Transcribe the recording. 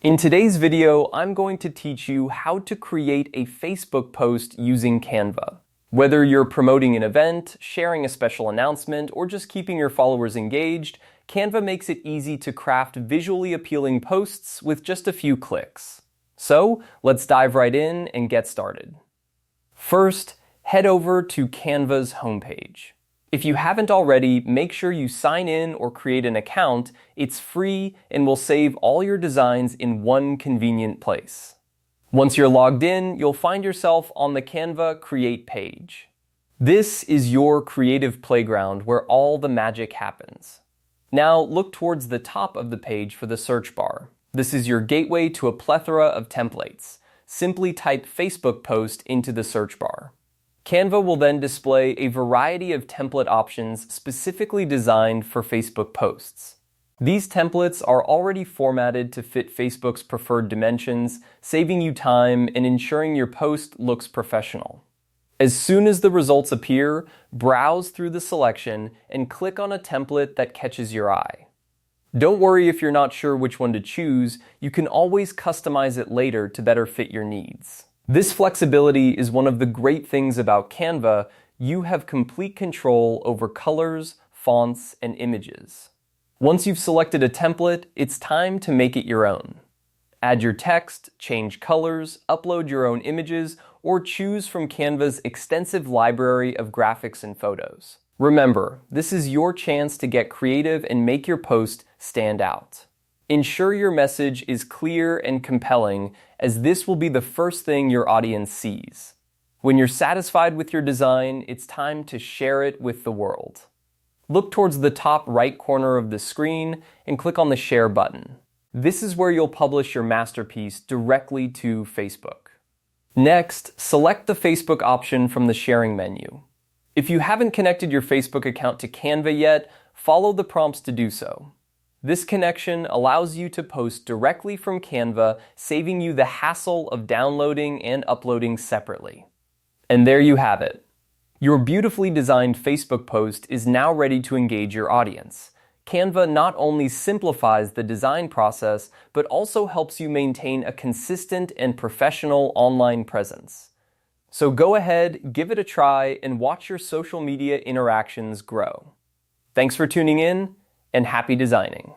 In today's video, I'm going to teach you how to create a Facebook post using Canva. Whether you're promoting an event, sharing a special announcement, or just keeping your followers engaged, Canva makes it easy to craft visually appealing posts with just a few clicks. So, let's dive right in and get started. First, head over to Canva's homepage. If you haven't already, make sure you sign in or create an account. It's free and will save all your designs in one convenient place. Once you're logged in, you'll find yourself on the Canva Create page. This is your creative playground where all the magic happens. Now look towards the top of the page for the search bar. This is your gateway to a plethora of templates. Simply type Facebook post into the search bar. Canva will then display a variety of template options specifically designed for Facebook posts. These templates are already formatted to fit Facebook's preferred dimensions, saving you time and ensuring your post looks professional. As soon as the results appear, browse through the selection and click on a template that catches your eye. Don't worry if you're not sure which one to choose, you can always customize it later to better fit your needs. This flexibility is one of the great things about Canva. You have complete control over colors, fonts, and images. Once you've selected a template, it's time to make it your own. Add your text, change colors, upload your own images, or choose from Canva's extensive library of graphics and photos. Remember, this is your chance to get creative and make your post stand out. Ensure your message is clear and compelling, as this will be the first thing your audience sees. When you're satisfied with your design, it's time to share it with the world. Look towards the top right corner of the screen and click on the Share button. This is where you'll publish your masterpiece directly to Facebook. Next, select the Facebook option from the sharing menu. If you haven't connected your Facebook account to Canva yet, follow the prompts to do so. This connection allows you to post directly from Canva, saving you the hassle of downloading and uploading separately. And there you have it. Your beautifully designed Facebook post is now ready to engage your audience. Canva not only simplifies the design process, but also helps you maintain a consistent and professional online presence. So go ahead, give it a try, and watch your social media interactions grow. Thanks for tuning in, and happy designing.